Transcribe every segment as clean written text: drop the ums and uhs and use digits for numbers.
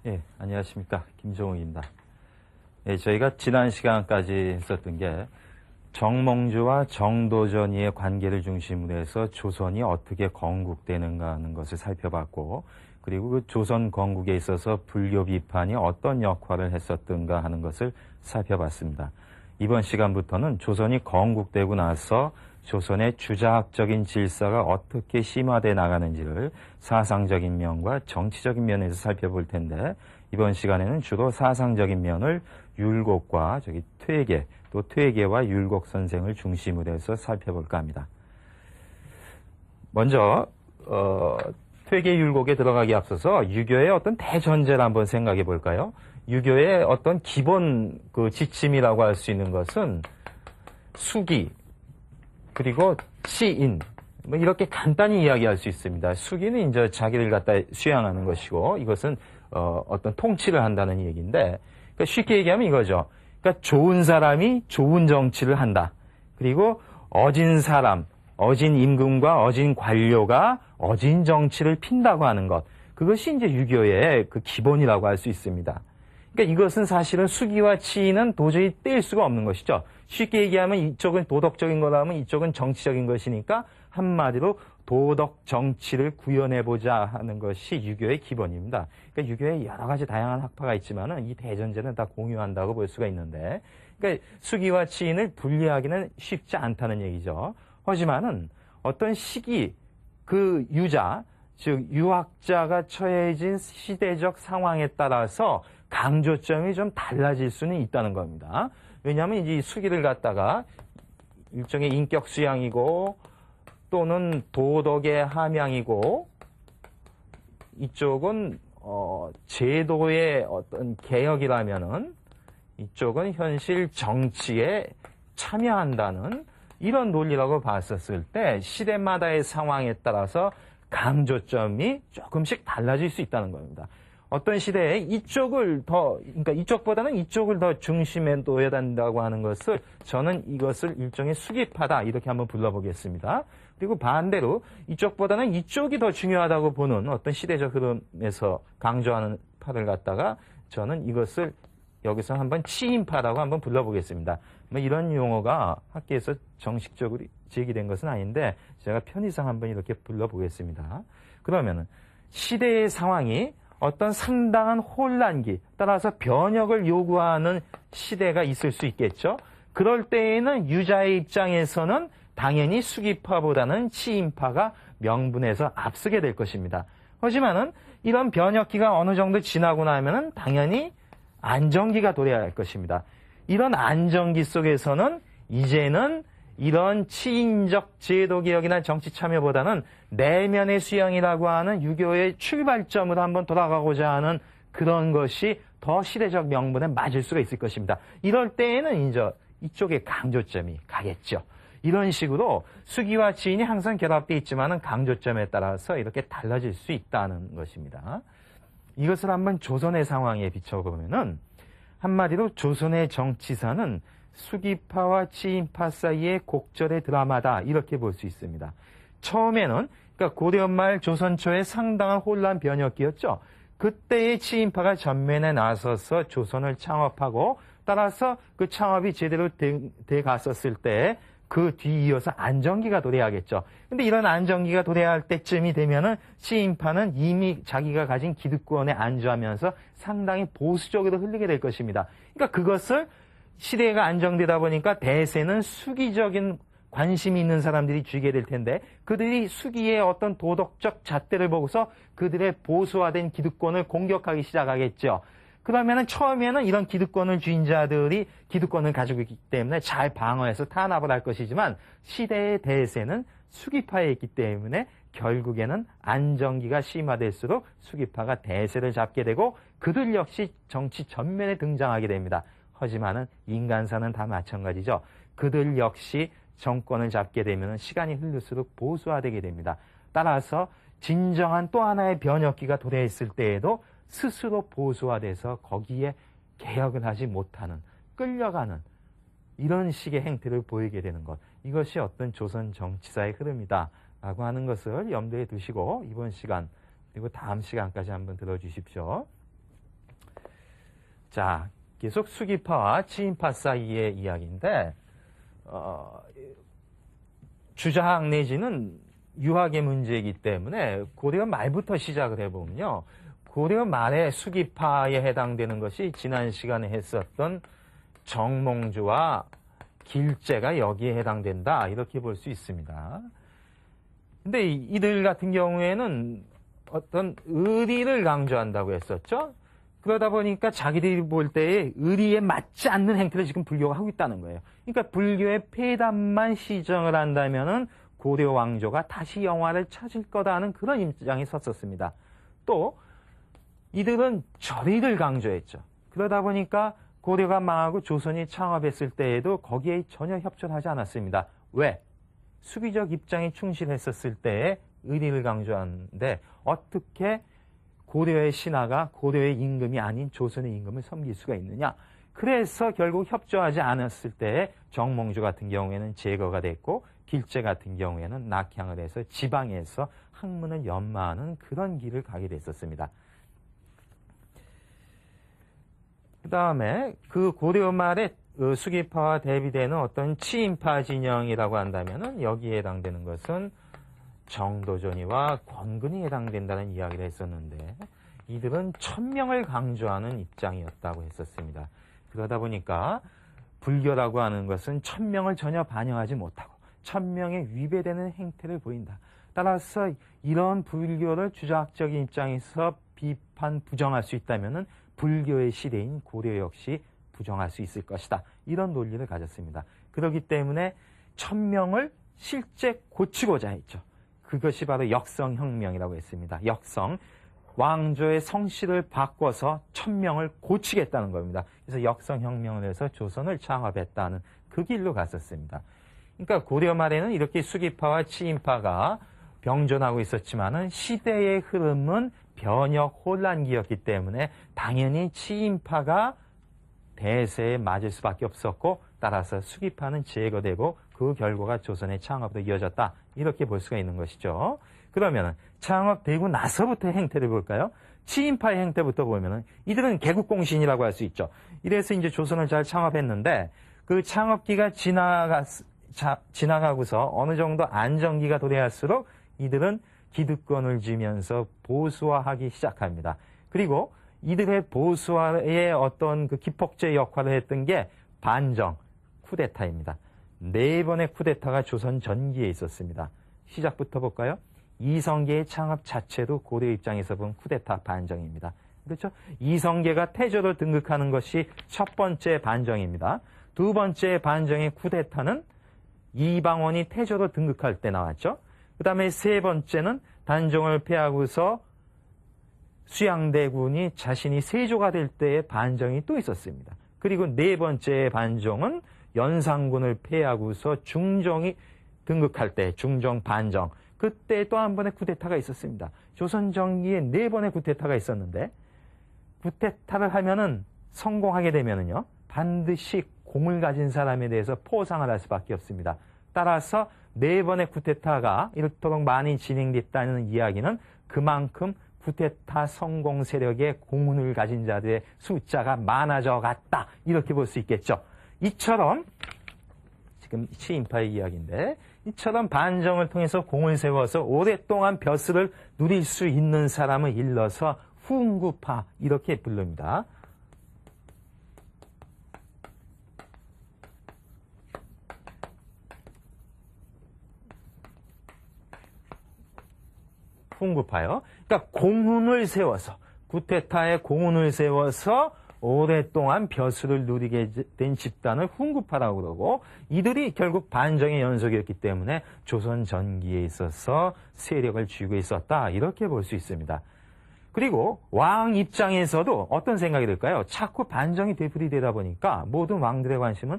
예, 안녕하십니까. 김종욱입니다. 예, 저희가 지난 시간까지 했었던 게 정몽주와 정도전이의 관계를 중심으로 해서 조선이 어떻게 건국되는가 하는 것을 살펴봤고, 그리고 그 조선 건국에 있어서 불교 비판이 어떤 역할을 했었던가 하는 것을 살펴봤습니다. 이번 시간부터는 조선이 건국되고 나서 조선의 주자학적인 질서가 어떻게 심화되어 나가는지를 사상적인 면과 정치적인 면에서 살펴볼 텐데, 이번 시간에는 주로 사상적인 면을 율곡과 퇴계, 또 퇴계와 율곡 선생을 중심으로 해서 살펴볼까 합니다. 먼저 퇴계 율곡에 들어가기 앞서서 유교의 어떤 대전제를 한번 생각해 볼까요? 유교의 어떤 기본 그 지침이라고 할 수 있는 것은 수기, 그리고 치인, 뭐 이렇게 간단히 이야기할 수 있습니다. 수기는 이제 자기를 갖다 수양하는 것이고, 이것은 어떤 통치를 한다는 얘기인데, 그러니까 쉽게 얘기하면 이거죠. 그러니까 좋은 사람이 좋은 정치를 한다. 그리고 어진 사람, 어진 임금과 어진 관료가 어진 정치를 핀다고 하는 것. 그것이 이제 유교의 그 기본이라고 할 수 있습니다. 그러니까 이것은 사실은 수기와 치인은 도저히 뗄 수가 없는 것이죠. 쉽게 얘기하면 이쪽은 도덕적인 거라면 이쪽은 정치적인 것이니까 한마디로 도덕 정치를 구현해보자 하는 것이 유교의 기본입니다. 그러니까 유교에 여러 가지 다양한 학파가 있지만은 이 대전제는 다 공유한다고 볼 수가 있는데, 그러니까 수기와 치인을 분리하기는 쉽지 않다는 얘기죠. 하지만은 어떤 시기, 그 유자, 즉 유학자가 처해진 시대적 상황에 따라서 강조점이 좀 달라질 수는 있다는 겁니다. 왜냐하면 이 수기를 갖다가 일종의 인격 수양이고 또는 도덕의 함양이고, 이쪽은 제도의 어떤 개혁이라면은 이쪽은 현실 정치에 참여한다는 이런 논리라고 봤었을 때 시대마다의 상황에 따라서 강조점이 조금씩 달라질 수 있다는 겁니다. 어떤 시대에 이쪽을 더, 그러니까 이쪽보다는 이쪽을 더 중심에 둬야 된다고 하는 것을 저는 이것을 일종의 수기파다 이렇게 한번 불러보겠습니다. 그리고 반대로 이쪽보다는 이쪽이 더 중요하다고 보는 어떤 시대적 흐름에서 강조하는 파를 갖다가 저는 이것을 여기서 한번 치인파라고 한번 불러보겠습니다. 뭐 이런 용어가 학계에서 정식적으로 제기된 것은 아닌데 제가 편의상 한번 이렇게 불러보겠습니다. 그러면은 시대의 상황이 어떤 상당한 혼란기, 따라서 변혁을 요구하는 시대가 있을 수 있겠죠. 그럴 때에는 유자의 입장에서는 당연히 수기파보다는 치인파가 명분에서 앞서게 될 것입니다. 하지만은 이런 변혁기가 어느 정도 지나고 나면은 당연히 안정기가 도래해야 할 것입니다. 이런 안정기 속에서는 이제는 이런 치인적 제도개혁이나 정치 참여보다는 내면의 수양이라고 하는 유교의 출발점으로 한번 돌아가고자 하는 그런 것이 더 시대적 명분에 맞을 수가 있을 것입니다. 이럴 때에는 이제 이쪽에 강조점이 가겠죠. 이런 식으로 수기와 치인이 항상 결합되어 있지만은 강조점에 따라서 이렇게 달라질 수 있다는 것입니다. 이것을 한번 조선의 상황에 비춰보면은 한마디로 조선의 정치사는 수기파와 치인파 사이의 곡절의 드라마다 이렇게 볼 수 있습니다. 처음에는 그러니까 고려 말 조선 초에 상당한 혼란 변혁기였죠. 그때의 치인파가 전면에 나서서 조선을 창업하고, 따라서 그 창업이 제대로 돼 갔었을 때 그 뒤이어서 안정기가 도래하겠죠. 근데 이런 안정기가 도래할 때쯤이 되면은 치인파는 이미 자기가 가진 기득권에 안주하면서 상당히 보수적으로 흘리게 될 것입니다. 그러니까 그것을 시대가 안정되다 보니까 대세는 수기적인 관심이 있는 사람들이 쥐게 될 텐데, 그들이 수기의 어떤 도덕적 잣대를 보고서 그들의 보수화된 기득권을 공격하기 시작하겠죠. 그러면은 처음에는 이런 기득권을 쥔 자들이 기득권을 가지고 있기 때문에 잘 방어해서 탄압을 할 것이지만, 시대의 대세는 수기파에 있기 때문에 결국에는 안정기가 심화될수록 수기파가 대세를 잡게 되고 그들 역시 정치 전면에 등장하게 됩니다. 하지만은 인간사는 다 마찬가지죠. 그들 역시 정권을 잡게 되면 시간이 흐를수록 보수화되게 됩니다. 따라서 진정한 또 하나의 변혁기가 도래했을 때에도 스스로 보수화돼서 거기에 개혁을 하지 못하는, 끌려가는 이런 식의 행태를 보이게 되는 것. 이것이 어떤 조선 정치사의 흐름이다 라고 하는 것을 염두에 두시고 이번 시간 그리고 다음 시간까지 한번 들어주십시오. 자, 계속 수기파와 치인파 사이의 이야기인데 주자학 내지는 유학의 문제이기 때문에 고려 말부터 시작을 해보면요. 고려 말의 수기파에 해당되는 것이 지난 시간에 했었던 정몽주와 길재가 여기에 해당된다. 이렇게 볼 수 있습니다. 근데 이들 같은 경우에는 어떤 의리를 강조한다고 했었죠. 그러다 보니까 자기들이 볼 때에 의리에 맞지 않는 행태를 지금 불교가 하고 있다는 거예요. 그러니까 불교의 폐담만 시정을 한다면은 고려 왕조가 다시 영화를 찾을 거다는 그런 입장이 섰었습니다. 또 이들은 절의를 강조했죠. 그러다 보니까 고려가 망하고 조선이 창업했을 때에도 거기에 전혀 협조를 하지 않았습니다. 왜? 수비적 입장에 충실했었을 때에 의리를 강조하는데 어떻게 고려의 신하가 고려의 임금이 아닌 조선의 임금을 섬길 수가 있느냐. 그래서 결국 협조하지 않았을 때에 정몽주 같은 경우에는 제거가 됐고 길재 같은 경우에는 낙향을 해서 지방에서 학문을 연마하는 그런 길을 가게 됐었습니다. 그 다음에 그 고려 말에 수기파와 대비되는 어떤 치인파 진영이라고 한다면은 여기에 해당되는 것은 정도전이와 권근이 해당된다는 이야기를 했었는데 이들은 천명을 강조하는 입장이었다고 했었습니다. 그러다 보니까 불교라고 하는 것은 천명을 전혀 반영하지 못하고 천명에 위배되는 행태를 보인다. 따라서 이런 불교를 주자학적인 입장에서 비판, 부정할 수 있다면은 불교의 시대인 고려 역시 부정할 수 있을 것이다. 이런 논리를 가졌습니다. 그렇기 때문에 천명을 실제 고치고자 했죠. 그것이 바로 역성혁명이라고 했습니다. 역성, 왕조의 성씨를 바꿔서 천명을 고치겠다는 겁니다. 그래서 역성혁명을 해서 조선을 창업했다는 그 길로 갔었습니다. 그러니까 고려 말에는 이렇게 수기파와 치인파가 병존하고 있었지만은 시대의 흐름은 변혁 혼란기였기 때문에 당연히 치인파가 대세에 맞을 수밖에 없었고 따라서 수기파는 제거되고 그 결과가 조선의 창업으로 이어졌다. 이렇게 볼 수가 있는 것이죠. 그러면 창업되고 나서부터의 행태를 볼까요? 치인파의 행태부터 보면은 이들은 개국공신이라고 할 수 있죠. 이래서 이제 조선을 잘 창업했는데 그 창업기가 지나가고서 어느 정도 안정기가 도래할수록 이들은 기득권을 쥐면서 보수화하기 시작합니다. 그리고 이들의 보수화의 어떤 그 기폭제 역할을 했던 게 반정, 쿠데타입니다. 4번의 쿠데타가 조선 전기에 있었습니다. 시작부터 볼까요? 이성계의 창업 자체도 고려 입장에서 본 쿠데타 반정입니다. 그렇죠? 이성계가 태조를 등극하는 것이 첫 번째 반정입니다. 두 번째 반정의 쿠데타는 이방원이 태조로 등극할 때 나왔죠. 그 다음에 세 번째는 단종을 패하고서 수양대군이 자신이 세조가 될 때의 반정이 또 있었습니다. 그리고 네 번째 반정은 연산군을 패하고서 중종이 등극할 때 중종 반정, 그때 또 한 번의 쿠데타가 있었습니다. 조선 전기에 4번의 쿠데타가 있었는데 쿠데타를 하면은 성공하게 되면은요 반드시 공을 가진 사람에 대해서 포상을 할 수밖에 없습니다. 따라서 4번의 쿠데타가 이렇도록 많이 진행됐다는 이야기는 그만큼 쿠데타 성공 세력의 공운을 가진 자들의 숫자가 많아져 갔다. 이렇게 볼 수 있겠죠. 이처럼 지금 치인파의 이야기인데 이처럼 반정을 통해서 공을 세워서 오랫동안 벼슬을 누릴 수 있는 사람을 일러서 훈구파 이렇게 부릅니다. 훈구파요. 그러니까 공운을 세워서 쿠데타의 공운을 세워서 오랫동안 벼슬을 누리게 된 집단을 훈구파라고 그러고 이들이 결국 반정의 연속이었기 때문에 조선 전기에 있어서 세력을 쥐고 있었다. 이렇게 볼 수 있습니다. 그리고 왕 입장에서도 어떤 생각이 들까요? 자꾸 반정이 되풀이되다 보니까 모든 왕들의 관심은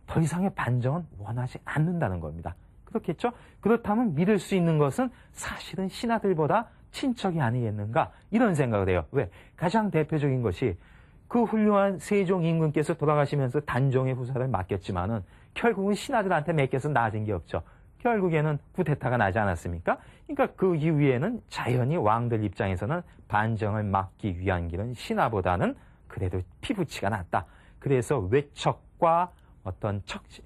더 이상의 반정은 원하지 않는다는 겁니다. 그렇겠죠? 그렇다면 믿을 수 있는 것은 사실은 신하들보다 친척이 아니겠는가? 이런 생각을 해요. 왜? 가장 대표적인 것이 그 훌륭한 세종 임금께서 돌아가시면서 단종의 후사를 맡겼지만은 결국은 신하들한테 맡겨서 나아진 게 없죠. 결국에는 쿠데타가 나지 않았습니까? 그러니까 그 이후에는 자연히 왕들 입장에서는 반정을 막기 위한 길은 신하보다는 그래도 피부치가 낫다. 그래서 외척과 어떤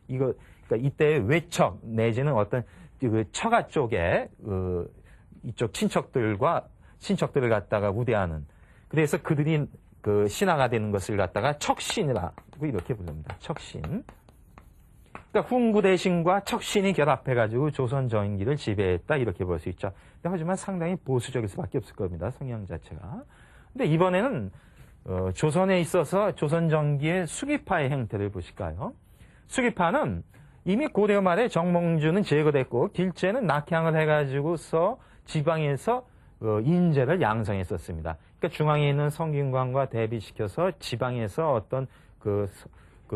그러니까 이때 외척 내지는 어떤 그 처가 쪽에 이쪽 친척들을 갖다가 우대하는, 그래서 그들이 그 신하가 되는 것을 갖다가 척신이라고 이렇게 부릅니다. 척신. 그러니까 훈구 대신과 척신이 결합해가지고 조선 전기를 지배했다 이렇게 볼 수 있죠. 하지만 상당히 보수적일 수밖에 없을 겁니다. 성향 자체가. 근데 이번에는 조선에 있어서 조선 전기의 수기파의 행태를 보실까요? 수기파는 이미 고려 말에 정몽주는 제거됐고 길제는 낙향을 해가지고서 지방에서 인재를 양성했었습니다. 그러니까 중앙에 있는 성균관과 대비시켜서 지방에서 어떤 그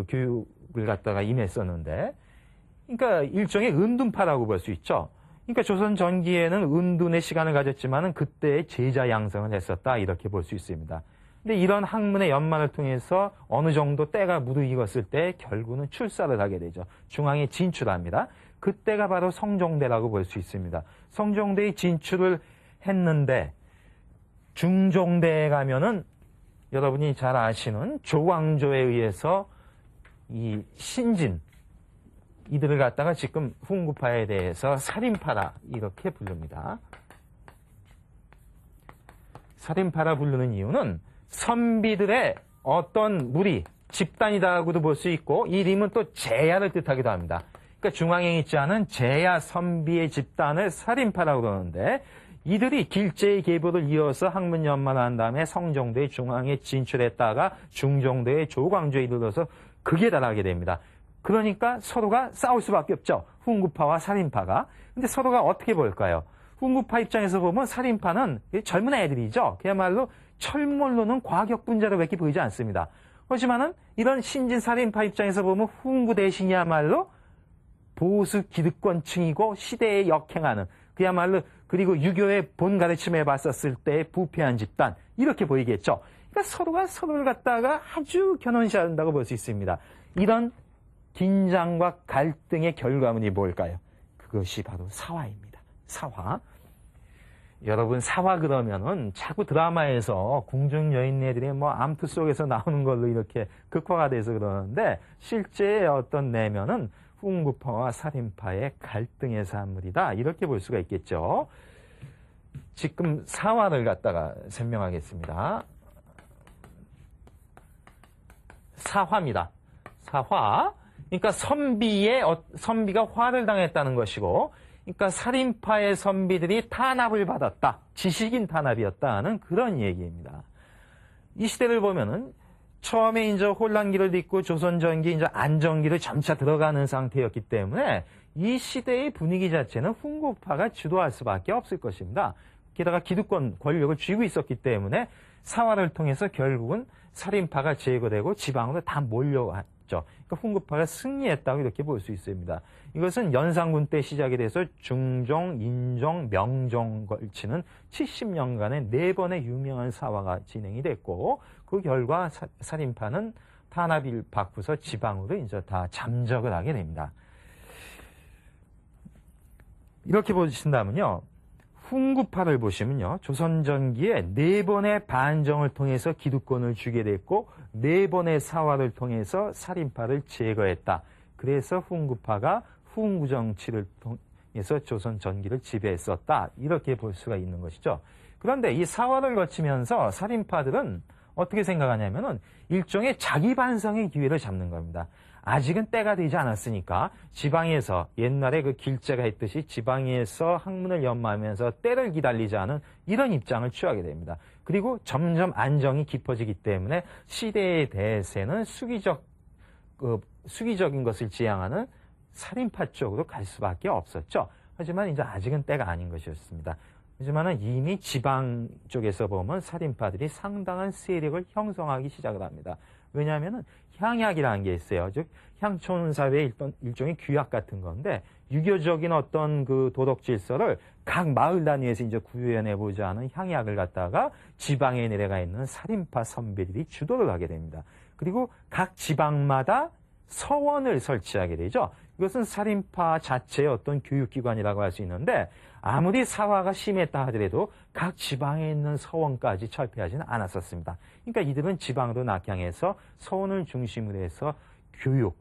교육을 갖다가 임했었는데, 그러니까 일종의 은둔파라고 볼 수 있죠. 그러니까 조선 전기에는 은둔의 시간을 가졌지만은 그때 제자 양성을 했었다 이렇게 볼 수 있습니다. 근데 이런 학문의 연만을 통해서 어느 정도 때가 무르익었을 때 결국은 출사를 하게 되죠. 중앙에 진출합니다. 그때가 바로 성종대라고 볼 수 있습니다. 성종대에 진출을 했는데 중종대에 가면은 여러분이 잘 아시는 조광조에 의해서 이 신진 이들을 갖다가 지금 훈구파에 대해서 살인파라 이렇게 부릅니다. 살인파라 부르는 이유는 선비들의 어떤 무리, 집단이라고도 볼 수 있고 이 이름은 또 제야를 뜻하기도 합니다. 그러니까 중앙에 있지 않은 제야 선비의 집단을 살인파라고 그러는데, 이들이 길제의 계보를 이어서 학문 연만을 한 다음에 성종대의 중앙에 진출했다가 중종대의 조광조에 이르러서 극에 달하게 됩니다. 그러니까 서로가 싸울 수밖에 없죠. 훈구파와 살인파가. 근데 서로가 어떻게 볼까요? 훈구파 입장에서 보면 살인파는 젊은 애들이죠. 그야말로 철물로는 과격분자로밖에 보이지 않습니다. 하지만은 이런 신진 살인파 입장에서 보면 훈구 대신이야말로 보수 기득권층이고 시대에 역행하는, 그야말로 그리고 유교의 본 가르침에 봤었을 때 부패한 집단 이렇게 보이겠죠. 그러니까 서로가 서로를 갖다가 아주 견원시한다고 볼 수 있습니다. 이런 긴장과 갈등의 결과물이 뭘까요? 그것이 바로 사화입니다. 사화. 여러분 사화 그러면은 자꾸 드라마에서 궁중 여인네들이 뭐 암투 속에서 나오는 걸로 이렇게 극화가 돼서 그러는데, 실제 어떤 내면은 훈구파와 살인파의 갈등의 산물이다 이렇게 볼 수가 있겠죠. 지금 사화를 갖다가 설명하겠습니다. 사화입니다. 사화. 그러니까 선비가 화를 당했다는 것이고, 그러니까 살인파의 선비들이 탄압을 받았다. 지식인 탄압이었다는 그런 얘기입니다. 이 시대를 보면은 처음에 이제 혼란기를 딛고 조선전기 이제 안정기를 점차 들어가는 상태였기 때문에 이 시대의 분위기 자체는 훈구파가 주도할 수밖에 없을 것입니다. 게다가 기득권 권력을 쥐고 있었기 때문에 사화를 통해서 결국은 살인파가 제거되고 지방으로 다 몰려왔죠. 그러니까 훈구파가 승리했다고 이렇게 볼 수 있습니다. 이것은 연산군 때 시작이 돼서 중종, 인종, 명종 걸치는 70년간의 4번의 유명한 사화가 진행이 됐고, 그 결과 살인파는 탄압을 받고서 지방으로 이제 다 잠적을 하게 됩니다. 이렇게 보신다면요, 훈구파를 보시면요, 조선전기에 4번의 반정을 통해서 기득권을 주게 됐고 4번의 사화를 통해서 살인파를 제거했다. 그래서 훈구파가 훈구정치를 통해서 조선전기를 지배했었다. 이렇게 볼 수가 있는 것이죠. 그런데 이 사화를 거치면서 살인파들은 어떻게 생각하냐면은 일종의 자기 반성의 기회를 잡는 겁니다. 아직은 때가 되지 않았으니까 지방에서 옛날에 그 길제가 했듯이 지방에서 학문을 연마하면서 때를 기다리자는 이런 입장을 취하게 됩니다. 그리고 점점 안정이 깊어지기 때문에 시대의 대세는 수기적인 것을 지향하는 살인파 쪽으로 갈 수밖에 없었죠. 하지만 이제 아직은 때가 아닌 것이었습니다. 하지만 이미 지방 쪽에서 보면 살인파들이 상당한 세력을 형성하기 시작을 합니다. 왜냐하면 향약이라는 게 있어요. 즉 향촌 사회의 일종의 규약 같은 건데, 유교적인 어떤 그 도덕 질서를 각 마을 단위에서 이제 구현해 보자 하는 향약을 갖다가 지방에 내려가 있는 살인파 선비들이 주도를 하게 됩니다. 그리고 각 지방마다 서원을 설치하게 되죠. 이것은 살인파 자체의 어떤 교육기관이라고 할 수 있는데, 아무리 사화가 심했다 하더라도 각 지방에 있는 서원까지 철폐하지는 않았었습니다. 그러니까 이들은 지방으로 낙향해서 서원을 중심으로 해서 교육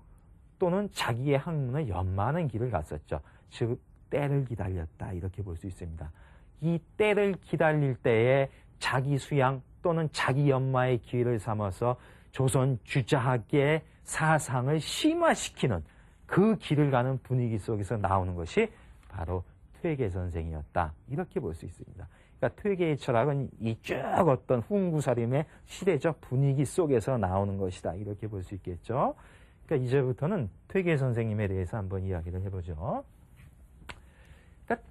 또는 자기의 학문을 연마하는 길을 갔었죠. 즉 때를 기다렸다 이렇게 볼 수 있습니다. 이 때를 기다릴 때에 자기 수양 또는 자기 연마의 기회를 삼아서 조선 주자학의 사상을 심화시키는 그 길을 가는 분위기 속에서 나오는 것이 바로 퇴계 선생이었다. 이렇게 볼 수 있습니다. 그러니까 퇴계의 철학은 이 쭉 어떤 훈구사림의 시대적 분위기 속에서 나오는 것이다. 이렇게 볼 수 있겠죠. 그러니까 이제부터는 퇴계 선생님에 대해서 한번 이야기를 해보죠. 그러니까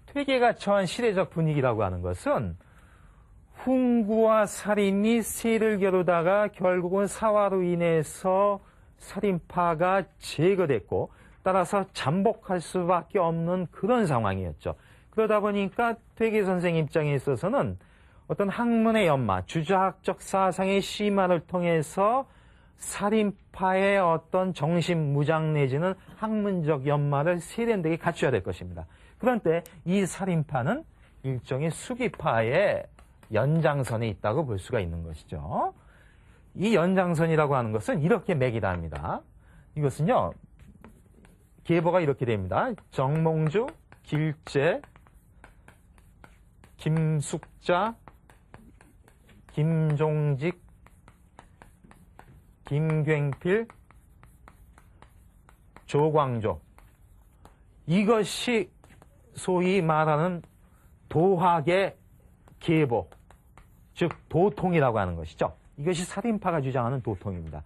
퇴계가 처한 시대적 분위기라고 하는 것은 훈구와 살인이 세를 겨루다가 결국은 사화로 인해서 살인파가 제거됐고 따라서 잠복할 수밖에 없는 그런 상황이었죠. 그러다 보니까 퇴계 선생 입장에 있어서는 어떤 학문의 연마, 주자학적 사상의 심화를 통해서 살인파의 어떤 정신 무장 내지는 학문적 연마를 세련되게 갖춰야 될 것입니다. 그런데 이 살인파는 일종의 수기파의 연장선에 있다고 볼 수가 있는 것이죠. 이 연장선이라고 하는 것은 이렇게 맥이다 합니다. 이것은요, 계보가 이렇게 됩니다. 정몽주, 길재, 김숙자, 김종직, 김굉필, 조광조. 이것이 소위 말하는 도학의 계보, 즉 도통이라고 하는 것이죠. 이것이 살인파가 주장하는 도통입니다.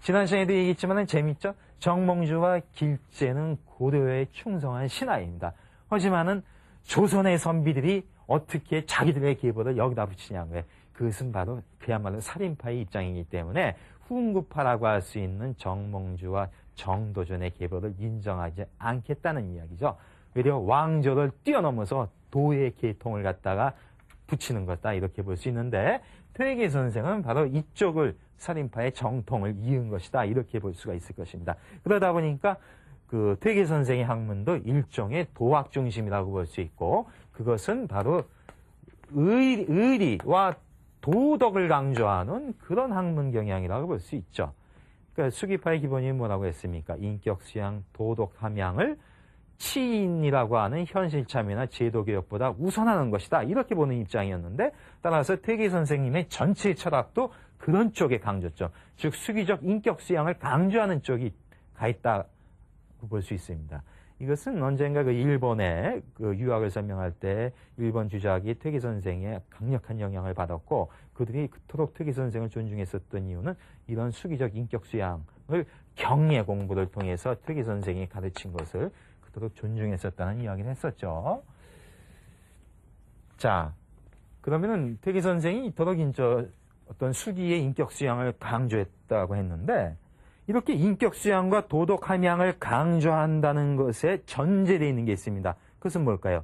지난 시간에도 얘기했지만 재밌죠? 정몽주와 길재는 고려에 충성한 신하입니다. 하지만은 조선의 선비들이 어떻게 자기들의 계보를 여기다 붙이냐고요. 그것은 바로 그야말로 살인파의 입장이기 때문에 훈구파라고 할 수 있는 정몽주와 정도전의 계보를 인정하지 않겠다는 이야기죠. 오히려 왕조를 뛰어넘어서 도의 계통을 갖다가 붙이는 것다 이렇게 볼 수 있는데 퇴계 선생은 바로 이쪽을 살인파의 정통을 이은 것이다 이렇게 볼 수가 있을 것입니다. 그러다 보니까 그 퇴계 선생의 학문도 일종의 도학 중심이라고 볼 수 있고 그것은 바로 의리와 도덕을 강조하는 그런 학문 경향이라고 볼 수 있죠. 그러니까 수기파의 기본이 뭐라고 했습니까? 인격 수양, 도덕 함양을 치인이라고 하는 현실 참여나 제도 개혁보다 우선하는 것이다. 이렇게 보는 입장이었는데 따라서 퇴계 선생님의 전체 철학도 그런 쪽에 강조죠. 즉 수기적 인격 수양을 강조하는 쪽이 가 있다고 볼 수 있습니다. 이것은 언젠가 그 일본의 그 유학을 설명할 때 일본 주자학이 퇴계 선생의 강력한 영향을 받았고 그들이 그토록 퇴계 선생을 존중했었던 이유는 이런 수기적 인격 수양을 경례 공부를 통해서 퇴계 선생이 가르친 것을 그토록 존중했었다는 이야기를 했었죠. 자, 그러면은 퇴계 선생이 이토록 어떤 수기의 인격 수양을 강조했다고 했는데 이렇게 인격 수양과 도덕 함양을 강조한다는 것에 전제되어 있는 게 있습니다. 그것은 뭘까요?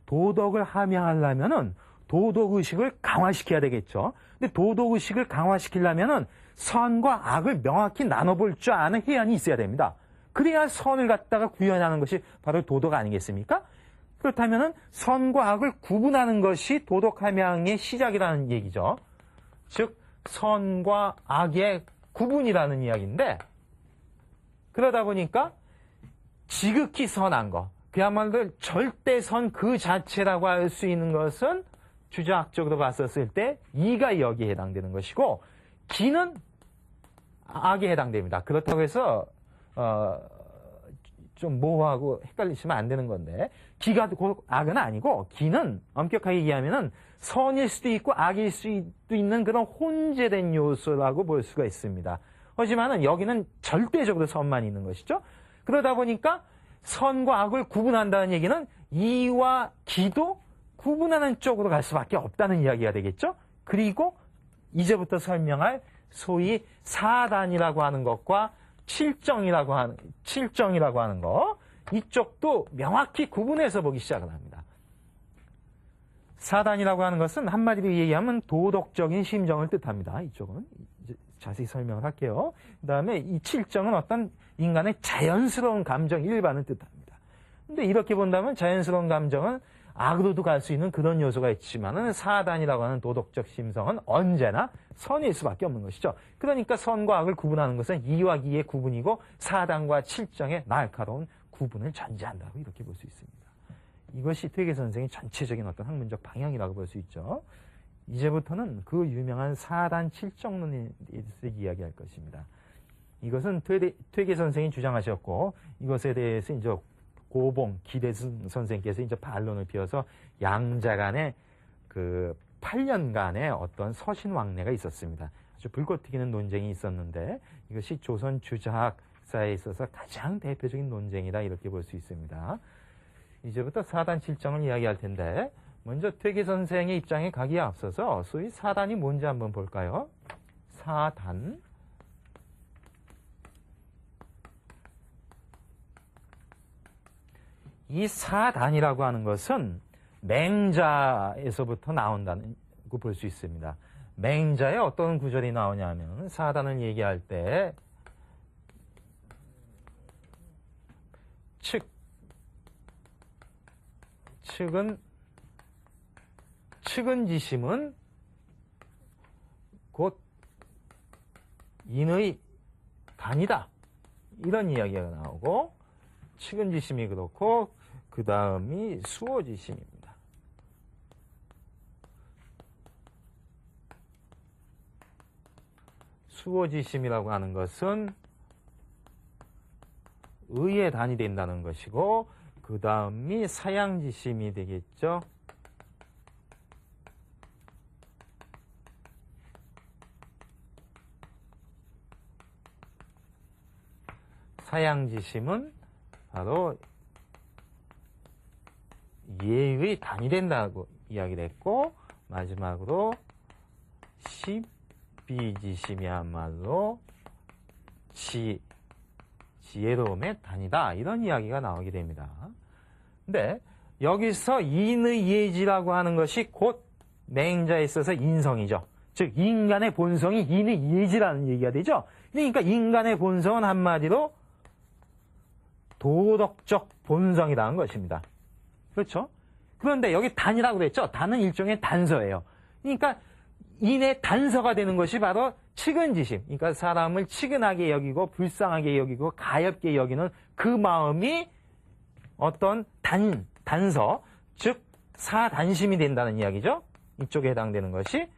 도덕을 함양하려면은 도덕의식을 강화시켜야 되겠죠. 근데 도덕의식을 강화시키려면은 선과 악을 명확히 나눠볼 줄 아는 해안이 있어야 됩니다. 그래야 선을 갖다가 구현하는 것이 바로 도덕 아니겠습니까? 그렇다면은 선과 악을 구분하는 것이 도덕 함양의 시작이라는 얘기죠. 즉 선과 악의 구분이라는 이야기인데 그러다 보니까 지극히 선한 거, 그야말로 절대선 그 자체라고 할 수 있는 것은 주자학적으로 봤었을 때 이가 여기에 해당되는 것이고 기는 악에 해당됩니다. 그렇다고 해서 좀 모호하고 헷갈리시면 안 되는 건데 기가 곧 악은 아니고 기는 엄격하게 얘기하면은 선일 수도 있고 악일 수도 있는 그런 혼재된 요소라고 볼 수가 있습니다. 하지만은 여기는 절대적으로 선만 있는 것이죠. 그러다 보니까 선과 악을 구분한다는 얘기는 이와 기도 구분하는 쪽으로 갈 수밖에 없다는 이야기가 되겠죠. 그리고 이제부터 설명할 소위 사단이라고 하는 것과 칠정이라고 하는 거 이쪽도 명확히 구분해서 보기 시작을 합니다. 사단이라고 하는 것은 한마디로 얘기하면 도덕적인 심정을 뜻합니다. 이쪽은 이제 자세히 설명을 할게요. 그 다음에 이 칠정은 어떤 인간의 자연스러운 감정 일반을 뜻합니다. 근데 이렇게 본다면 자연스러운 감정은 악으로도 갈 수 있는 그런 요소가 있지만은 사단이라고 하는 도덕적 심성은 언제나 선일 수밖에 없는 것이죠. 그러니까 선과 악을 구분하는 것은 이와 기의 구분이고 사단과 칠정의 날카로운 구분을 전제한다고 이렇게 볼 수 있습니다. 이것이 퇴계 선생의 전체적인 어떤 학문적 방향이라고 볼 수 있죠. 이제부터는 그 유명한 사단 칠정론에 대해서 이야기할 것입니다. 이것은 퇴계 선생이 주장하셨고 이것에 대해서 이제 고봉, 기대승 선생께서 이제 반론을 피워서 양자 간의 그 8년간의 어떤 서신왕래가 있었습니다. 아주 불꽃 튀기는 논쟁이 있었는데 이것이 조선 주자학사에 있어서 가장 대표적인 논쟁이다 이렇게 볼 수 있습니다. 이제부터 사단 칠정을 이야기할 텐데 먼저 퇴계 선생의 입장에 가기에 앞서서 소위 사단이 뭔지 한번 볼까요? 사단. 이 사단이라고 하는 것은 맹자에서부터 나온다는 거 볼 수 있습니다. 맹자에 어떤 구절이 나오냐면 사단을 얘기할 때 측은지심은 곧 인의 단이다. 이런 이야기가 나오고 측은지심이 그렇고 그 다음이 수호지심입니다. 수호지심이라고 하는 것은 의의 단이 된다는 것이고 그 다음이 사양지심이 되겠죠. 사양지심은 바로 예의 단이 된다고 이야기를 했고 마지막으로 시비지심이야말로 지혜로움의 단이다 이런 이야기가 나오게 됩니다. 근데 여기서 인의 예지라고 하는 것이 곧 맹자에 있어서 인성이죠. 즉 인간의 본성이 인의 예지라는 얘기가 되죠. 그러니까 인간의 본성은 한마디로 도덕적 본성이라는 것입니다. 그렇죠? 그런데 여기 단이라고 그랬죠? 단은 일종의 단서예요. 그러니까 인의 단서가 되는 것이 바로 측은지심. 그러니까 사람을 측은하게 여기고 불쌍하게 여기고 가엾게 여기는 그 마음이 어떤 단서, 즉 사단심이 된다는 이야기죠. 이쪽에 해당되는 것이.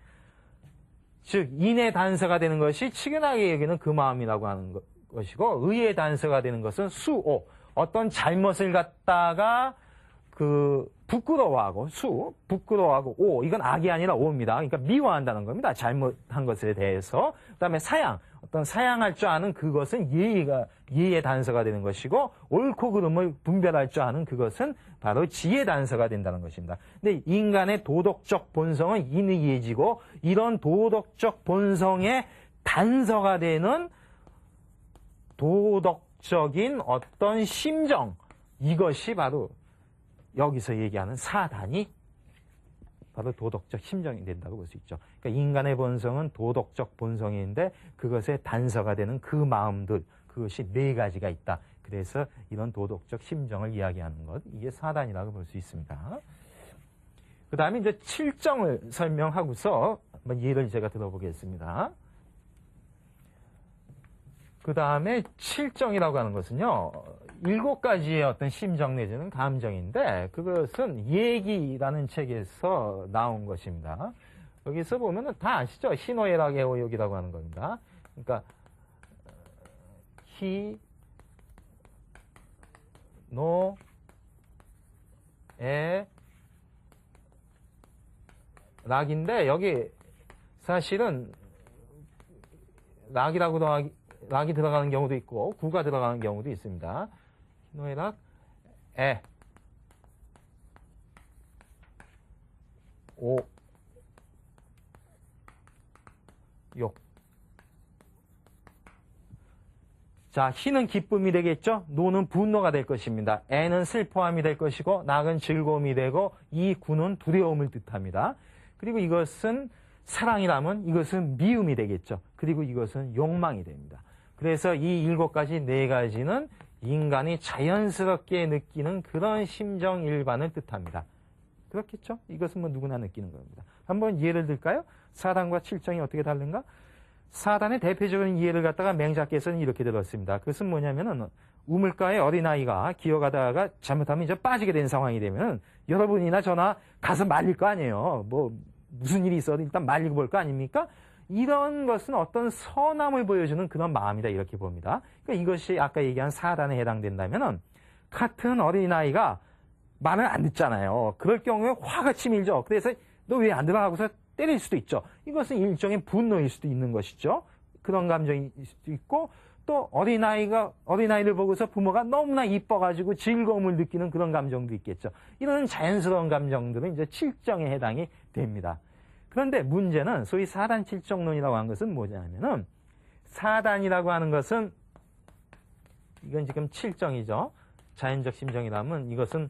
즉 인의 단서가 되는 것이 측은하게 여기는 그 마음이라고 하는 것이고 의의 단서가 되는 것은 수오. 어떤 잘못을 갖다가 부끄러워하고 부끄러워하고 오, 이건 악이 아니라 오입니다. 그러니까 미워한다는 겁니다. 잘못한 것에 대해서. 그다음에 어떤 사양할 줄 아는 그것은 예의 단서가 되는 것이고 옳고 그름을 분별할 줄 아는 그것은 바로 지혜 단서가 된다는 것입니다. 근데 인간의 도덕적 본성은 인의 예지고 이런 도덕적 본성의 단서가 되는 도덕적인 어떤 심정, 이것이 바로 여기서 얘기하는 사단이 바로 도덕적 심정이 된다고 볼 수 있죠. 그러니까 인간의 본성은 도덕적 본성인데 그것의 단서가 되는 그 마음들, 그것이 네 가지가 있다. 그래서 이런 도덕적 심정을 이야기하는 것, 이게 사단이라고 볼 수 있습니다. 그 다음에 이제 칠정을 설명하고서 한번 예를 제가 들어보겠습니다. 그 다음에 칠정이라고 하는 것은요, 7가지의 어떤 심정 내지는 감정인데 그것은 얘기라는 책에서 나온 것입니다. 여기서 보면은 다 아시죠? 희노애락의 오욕이라고 하는 겁니다. 그러니까 희, 노, 에, 락인데 여기 사실은 락이 들어가는 경우도 있고 구가 들어가는 경우도 있습니다. 희노애락, 에, 오, 욕. 자, 희는 기쁨이 되겠죠? 노는 분노가 될 것입니다. 애는 슬퍼함이 될 것이고 낙은 즐거움이 되고 이 구는 두려움을 뜻합니다. 그리고 이것은 사랑이라면 이것은 미움이 되겠죠. 그리고 이것은 욕망이 됩니다. 그래서 이 7가지 4가지는 인간이 자연스럽게 느끼는 그런 심정 일반을 뜻합니다. 그렇겠죠? 이것은 뭐 누구나 느끼는 겁니다. 한번 예를 들까요? 사단과 칠정이 어떻게 다른가? 사단의 대표적인 예를 갖다가 맹자께서는 이렇게 들었습니다. 그것은 뭐냐면은 우물가에 어린아이가 기어가다가 잘못하면 이제 빠지게 된 상황이 되면 여러분이나 저나 가서 말릴 거 아니에요. 뭐 무슨 일이 있어도 일단 말리고 볼 거 아닙니까? 이런 것은 어떤 선함을 보여주는 그런 마음이다 이렇게 봅니다. 그러니까 이것이 아까 얘기한 사단에 해당된다면은 같은 어린아이가 말을 안 듣잖아요. 그럴 경우에 화가 치밀죠. 그래서 너 왜 안 들어 하고서 때릴 수도 있죠. 이것은 일종의 분노일 수도 있는 것이죠. 그런 감정일 수도 있고 또 어린아이를 보고서 부모가 너무나 이뻐가지고 즐거움을 느끼는 그런 감정도 있겠죠. 이런 자연스러운 감정들은 이제 칠정에 해당이 됩니다. 그런데 문제는 소위 사단 칠정론이라고 하는 것은 뭐냐면은 사단이라고 하는 것은 이건 지금 칠정이죠. 자연적 심정이라면 이것은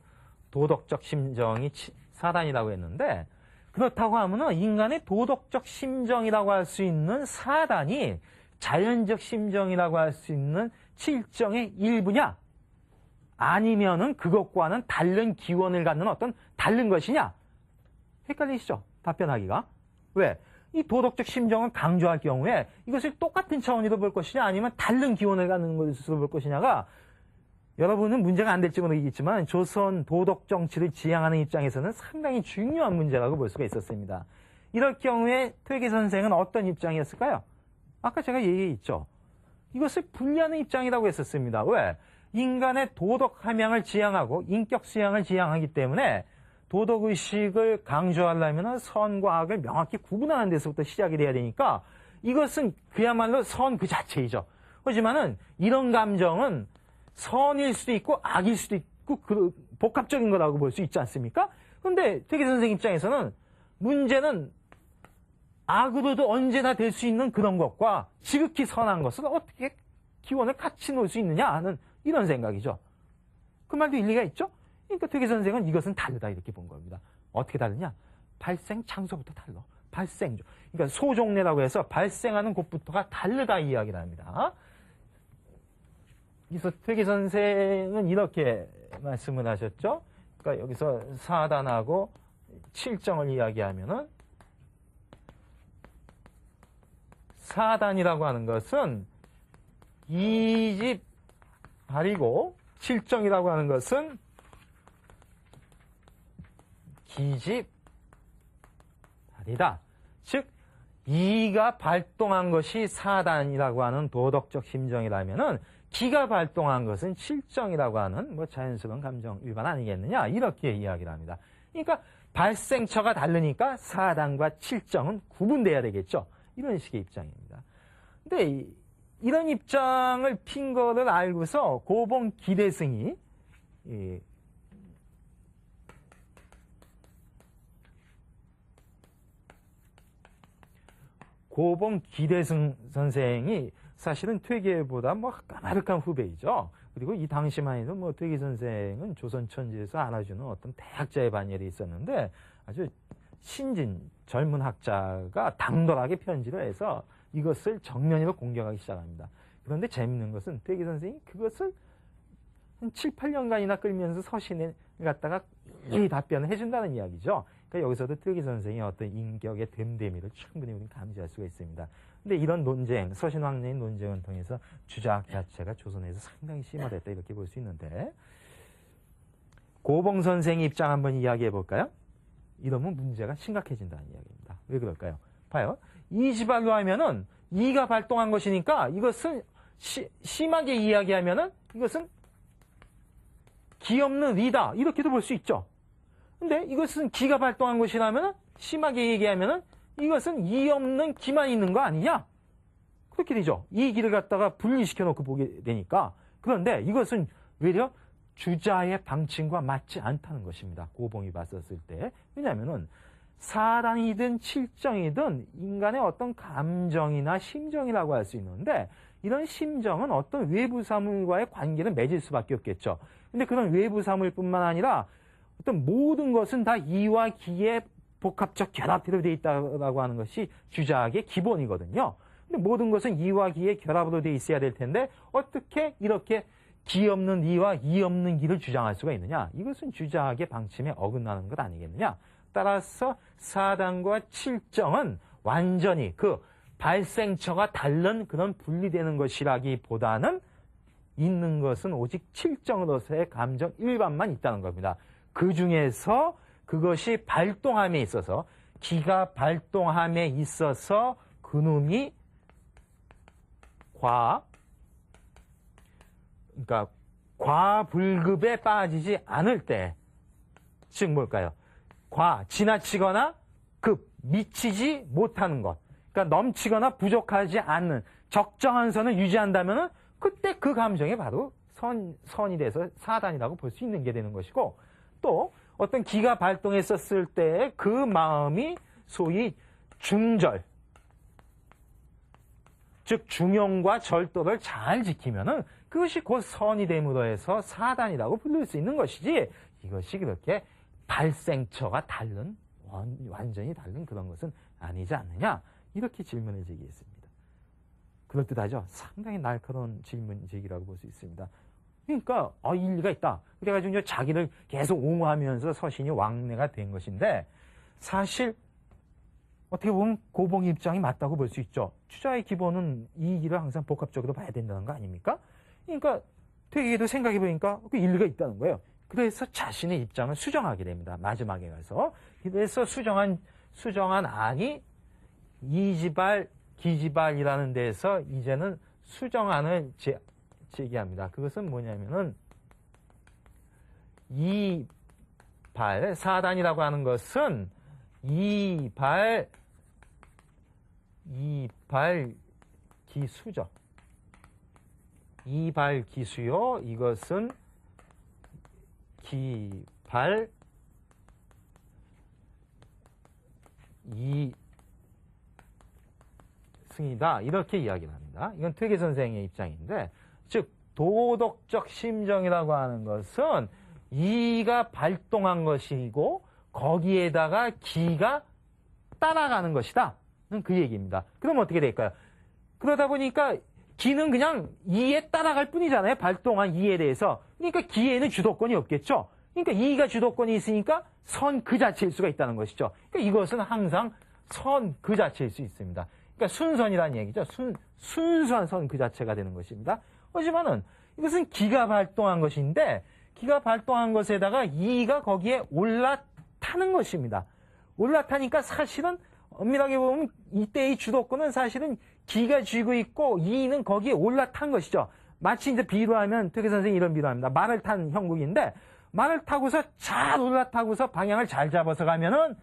도덕적 심정이 사단이라고 했는데 그렇다고 하면은 인간의 도덕적 심정이라고 할 수 있는 사단이 자연적 심정이라고 할 수 있는 칠정의 일부냐? 아니면은 그것과는 다른 기원을 갖는 어떤 다른 것이냐? 헷갈리시죠? 답변하기가. 왜? 이 도덕적 심정을 강조할 경우에 이것을 똑같은 차원으로 볼 것이냐 아니면 다른 기원을 갖는 것으로 볼 것이냐가 여러분은 문제가 안 될지 모르겠지만 조선 도덕 정치를 지향하는 입장에서는 상당히 중요한 문제라고 볼 수가 있었습니다. 이럴 경우에 퇴계 선생은 어떤 입장이었을까요? 아까 제가 얘기했죠. 이것을 분리하는 입장이라고 했었습니다. 왜? 인간의 도덕 함양을 지향하고 인격 수양을 지향하기 때문에 도덕의식을 강조하려면 선과 악을 명확히 구분하는 데서부터 시작이 돼야 되니까 이것은 그야말로 선 그 자체이죠. 하지만은 이런 감정은 선일 수도 있고 악일 수도 있고 그 복합적인 거라고 볼 수 있지 않습니까? 그런데 퇴계 선생 입장에서는 문제는 악으로도 언제나 될 수 있는 그런 것과 지극히 선한 것을 어떻게 기원을 같이 놓을 수 있느냐 하는 이런 생각이죠. 그 말도 일리가 있죠? 그러니까 퇴계 선생은 이것은 다르다 이렇게 본 겁니다. 어떻게 다르냐? 발생 장소부터 달라. 발생조. 그러니까 소종례라고 해서 발생하는 곳부터가 다르다 이야기를 합니다. 그래서 퇴계 선생은 이렇게 말씀을 하셨죠. 그러니까 여기서 사단하고 칠정을 이야기하면은 사단이라고 하는 것은 이집 발이고 칠정이라고 하는 것은 기집 발이다. 즉 이가 발동한 것이 사단이라고 하는 도덕적 심정이라면은 기가 발동한 것은 칠정이라고 하는 뭐 자연스러운 감정 일반 아니겠느냐 이렇게 이야기를 합니다. 그러니까 발생처가 다르니까 사단과 칠정은 구분돼야 되겠죠. 이런 식의 입장입니다. 근데 이런 입장을 핀 거를 알고서 고봉 기대승이 고봉 기대승 선생이 사실은 퇴계보다 뭐 까마득한 후배이죠. 그리고 이 당시만 해도 뭐 퇴계 선생은 조선 천지에서 알아주는 어떤 대학자의 반열이 있었는데 아주 신진 젊은 학자가 당돌하게 편지를 해서 이것을 정면으로 공격하기 시작합니다. 그런데 재밌는 것은 퇴계 선생이 그것을 한 7, 8년간이나 끌면서 서신을 갖다가 이 답변을 해준다는 이야기죠. 그러니까 여기서도 퇴계 선생의 어떤 인격의 됨됨이를 충분히 우리는 감지할 수가 있습니다. 근데 이런 논쟁, 서신왕래의 논쟁을 통해서 주작 자체가 조선에서 상당히 심화됐다 이렇게 볼 수 있는데 고봉 선생의 입장 한번 이야기해 볼까요? 이러면 문제가 심각해진다는 이야기입니다. 왜 그럴까요? 봐요. 이지발로 하면은 이가 발동한 것이니까 이것은 심하게 이야기하면은 이것은 기 없는 리다 이렇게도 볼 수 있죠. 근데 이것은 기가 발동한 것이라면은 심하게 얘기하면은 이것은 이 없는 기만 있는 거 아니냐? 그렇게 되죠. 이 기를 갖다가 분리시켜 놓고 보게 되니까. 그런데 이것은 외려 주자의 방침과 맞지 않다는 것입니다. 고봉이 봤었을 때. 왜냐하면은 사단이든 칠정이든 인간의 어떤 감정이나 심정이라고 할 수 있는데 이런 심정은 어떤 외부 사물과의 관계를 맺을 수밖에 없겠죠. 근데 그런 외부 사물뿐만 아니라 어떤 모든 것은 다 이와 기의 복합적 결합으로 되어 있다고 하는 것이 주자학의 기본이거든요. 근데 모든 것은 이와 기의 결합으로 되어 있어야 될 텐데 어떻게 이렇게 기 없는 이와 이 없는 기를 주장할 수가 있느냐? 이것은 주자학의 방침에 어긋나는 것 아니겠느냐? 따라서 4단과 7정은 완전히 그 발생처가 다른 그런 분리되는 것이라기보다는 있는 것은 오직 7정으로서의 감정 일반만 있다는 겁니다. 그 중에서 그것이 발동함에 있어서 기가 발동함에 있어서 그놈이 그러니까 과불급에 빠지지 않을 때, 즉 뭘까요? 지나치거나 미치지 못하는 것. 그러니까 넘치거나 부족하지 않는 적정한 선을 유지한다면은 그때 그 감정이 바로 선이 돼서 4단이라고 볼 수 있는 게 되는 것이고, 또 어떤 기가 발동했었을 때 그 마음이 소위 중절, 즉 중용과 절도를 잘 지키면은 그것이 곧 선이 됨으로 해서 4단이라고 부를 수 있는 것이지, 이것이 그렇게 발생처가 다른, 완전히 다른 그런 것은 아니지 않느냐, 이렇게 질문을 제기했습니다. 그럴듯하죠? 상당히 날카로운 질문 제기라고 볼 수 있습니다. 그러니까 일리가 있다. 그래가지고 이제 자기를 계속 옹호하면서 서신이 왕래가 된 것인데, 사실 어떻게 보면 고봉의 입장이 맞다고 볼 수 있죠. 주자의 기본은 이익을 항상 복합적으로 봐야 된다는 거 아닙니까? 그러니까 되게도 생각해보니까 그 일리가 있다는 거예요. 그래서 자신의 입장을 수정하게 됩니다. 마지막에 가서. 그래서 수정한 안이 이지발, 기지발이라는 데서 이제는 수정안을 제기합니다. 그것은 뭐냐면은 2발, 4단이라고 하는 것은 2발 기수죠. 2발 기수요. 이것은 기발 2승이다. 이렇게 이야기를 합니다. 이건 퇴계 선생의 입장인데, 즉 도덕적 심정이라고 하는 것은 이가 발동한 것이고 거기에다가 기가 따라가는 것이다. 그 얘기입니다. 그럼 어떻게 될까요? 그러다 보니까 기는 그냥 이에 따라갈 뿐이잖아요. 발동한 이에 대해서. 그러니까 기에는 주도권이 없겠죠. 그러니까 이가 주도권이 있으니까 선 그 자체일 수가 있다는 것이죠. 그러니까 이것은 항상 선 그 자체일 수 있습니다. 그러니까 순선이라는 얘기죠. 순수한 선 그 자체가 되는 것입니다. 하지만은 이것은 기가 발동한 것인데, 기가 발동한 것에다가 이가 거기에 올라타는 것입니다. 올라타니까 사실은 엄밀하게 보면 이때의 주도권은 사실은 기가 쥐고 있고 이는 거기에 올라탄 것이죠. 마치 이제 비유하면 퇴계 선생님이 이런 비유를 합니다. 말을 탄 형국인데, 말을 타고서 잘 올라타고서 방향을 잘 잡아서 가면은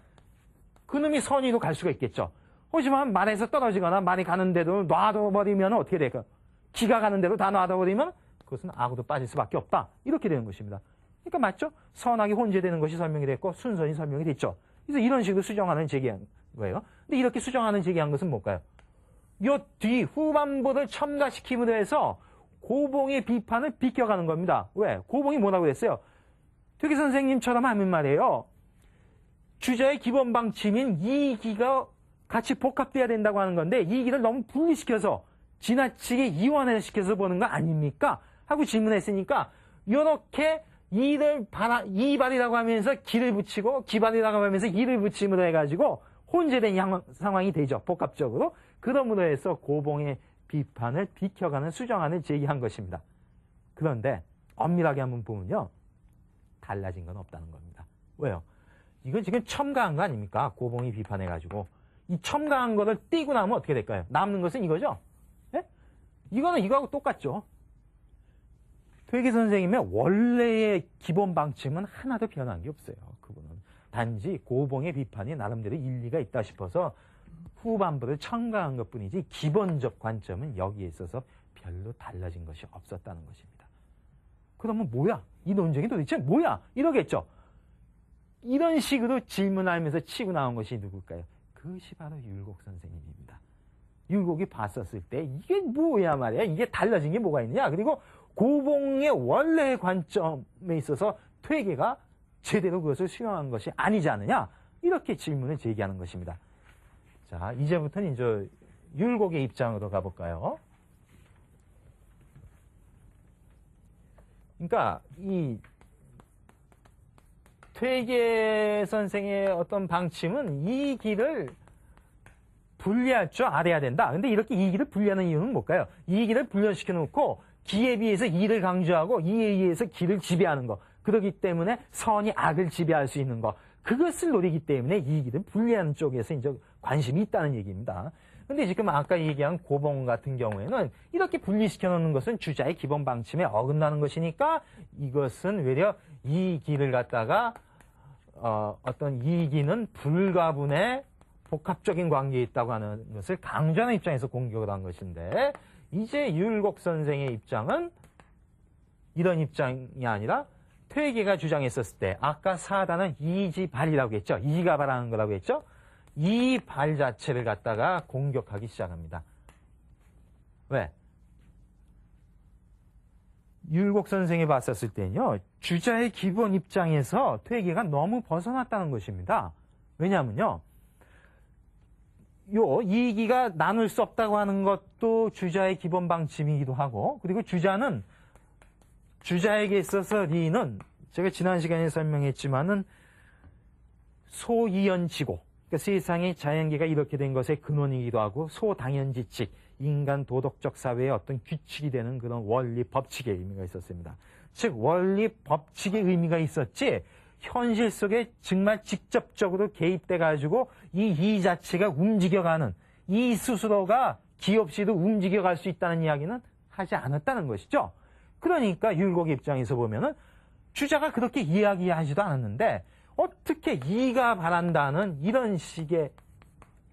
그놈이 선위로 갈 수가 있겠죠. 하지만 말에서 떨어지거나 말이 가는 대로 놔둬버리면 어떻게 될까요? 기가 가는 대로 다 놔둬버리면 그것은 악으로 빠질 수밖에 없다. 이렇게 되는 것입니다. 그러니까 맞죠? 선악이 혼재되는 것이 설명이 됐고 순선이 설명이 됐죠. 그래서 이런 식으로 수정하는 제기한 거예요. 근데 이렇게 수정하는 제기한 것은 뭘까요? 요 뒤 후반부를 첨가시킴으로 해서 고봉의 비판을 비껴가는 겁니다. 왜? 고봉이 뭐라고 했어요? 퇴계 선생님처럼 하면 말이에요. 주자의 기본 방침인 이기가 같이 복합돼야 된다고 하는 건데 이기를 너무 분리시켜서 지나치게 이원화시켜서 보는 거 아닙니까? 하고 질문했으니까 이렇게 이발이라고 하면서 기를 붙이고 기발이라고 하면서 이를 붙임으로 해가지고 혼재된 상황이 되죠. 복합적으로. 그러므로 해서 고봉의 비판을 비켜가는 수정안을 제기한 것입니다. 그런데 엄밀하게 한번 보면요. 달라진 건 없다는 겁니다. 왜요? 이건 지금 첨가한 거 아닙니까? 고봉이 비판해가지고. 이 첨가한 거를 띄고 나면 어떻게 될까요? 남는 것은 이거죠? 예? 이거는 이거하고 똑같죠? 퇴계 선생님의 원래의 기본 방침은 하나도 변한 게 없어요. 그분은. 단지 고봉의 비판이 나름대로 일리가 있다 싶어서 후반부를 첨가한 것뿐이지 기본적 관점은 여기에 있어서 별로 달라진 것이 없었다는 것입니다. 그러면 뭐야? 이 논쟁이 도대체 뭐야? 이러겠죠? 이런 식으로 질문하면서 치고 나온 것이 누굴까요? 그것이 바로 율곡 선생님입니다. 율곡이 봤었을 때 이게 뭐야 말이야? 이게 달라진 게 뭐가 있느냐? 그리고 고봉의 원래의 관점에 있어서 퇴계가 제대로 그것을 수용한 것이 아니지 않느냐? 이렇게 질문을 제기하는 것입니다. 자, 이제부터는 이제 율곡의 입장으로 가볼까요? 그러니까 이 퇴계 선생의 어떤 방침은 이 길을 분리할 줄 알아야 된다. 근데 이렇게 이 길을 분리하는 이유는 뭘까요? 이 길을 분리시켜 놓고 기에 비해서 이를 강조하고 이에 의해서 기를 지배하는 거. 그렇기 때문에 선이 악을 지배할 수 있는 거. 그것을 노리기 때문에 이 길을 분리하는 쪽에서 이제 관심이 있다는 얘기입니다. 근데 지금 아까 얘기한 고봉 같은 경우에는 이렇게 분리시켜 놓는 것은 주자의 기본 방침에 어긋나는 것이니까 이것은 외려 이 길을 갖다가 어떤 이기는 불가분의 복합적인 관계에 있다고 하는 것을 강조하는 입장에서 공격을 한 것인데 이제 율곡 선생의 입장은 이런 입장이 아니라 퇴계가 주장했었을 때 아까 사단은 이지발이라고 했죠. 이가 발하는 거라고 했죠. 이 발 자체를 갖다가 공격하기 시작합니다. 왜? 율곡 선생이 봤었을 때는요. 주자의 기본 입장에서 퇴계가 너무 벗어났다는 것입니다. 왜냐하면요. 이기가 나눌 수 없다고 하는 것도 주자의 기본 방침이기도 하고 그리고 주자는 주자에게 있어서 리는 제가 지난 시간에 설명했지만은 소이연지고 그러니까 세상의 자연계가 이렇게 된 것의 근원이기도 하고 소당연지칙 인간 도덕적 사회의 어떤 규칙이 되는 그런 원리 법칙의 의미가 있었습니다. 즉 원리 법칙의 의미가 있었지 현실 속에 정말 직접적으로 개입돼 가지고 이 자체가 움직여가는 이 스스로가 기 없이도 움직여갈 수 있다는 이야기는 하지 않았다는 것이죠. 그러니까 율곡의 입장에서 보면은 주자가 그렇게 이야기하지도 않았는데 어떻게 이가 바란다는 이런 식의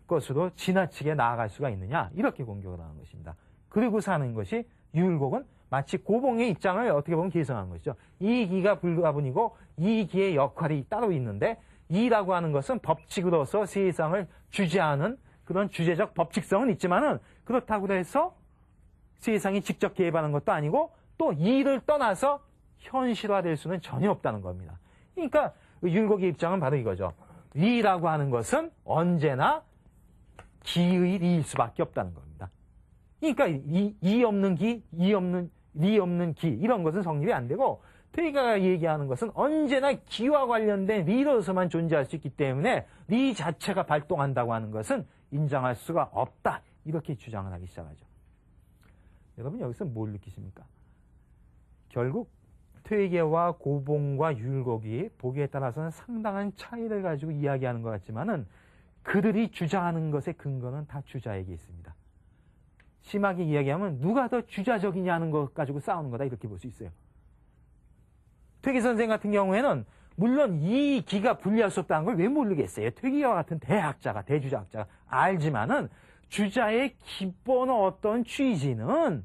것으로 지나치게 나아갈 수가 있느냐 이렇게 공격을 하는 것입니다. 그리고 사는 것이 율곡은 마치 고봉의 입장을 어떻게 보면 개성한 것이죠. 이 기가 불가분이고 이 기의 역할이 따로 있는데 이라고 하는 것은 법칙으로서 세상을 주재하는 그런 주제적 법칙성은 있지만은 그렇다고 해서 세상이 직접 개입하는 것도 아니고 또 이를 떠나서 현실화될 수는 전혀 없다는 겁니다. 그러니까 율곡의 입장은 바로 이거죠. 이라고 하는 것은 언제나 기의 리일 수밖에 없다는 겁니다. 그러니까 이 없는 기, 리 없는 기 이런 것은 성립이 안 되고 퇴계가 얘기하는 것은 언제나 기와 관련된 리로서만 존재할 수 있기 때문에 리 자체가 발동한다고 하는 것은 인정할 수가 없다. 이렇게 주장을 하기 시작하죠. 여러분 여기서 뭘 느끼십니까? 결국 퇴계와 고봉과 율곡이 보기에 따라서는 상당한 차이를 가지고 이야기하는 것 같지만은 그들이 주장하는 것의 근거는 다 주자에게 있습니다. 심하게 이야기하면 누가 더 주자적이냐는 것 가지고 싸우는 거다 이렇게 볼 수 있어요. 퇴계 선생 같은 경우에는 물론 이 기가 분리할 수 없다는 걸 왜 모르겠어요. 퇴계와 같은 대학자가 대주자학자가 알지만은 주자의 기본 어떤 취지는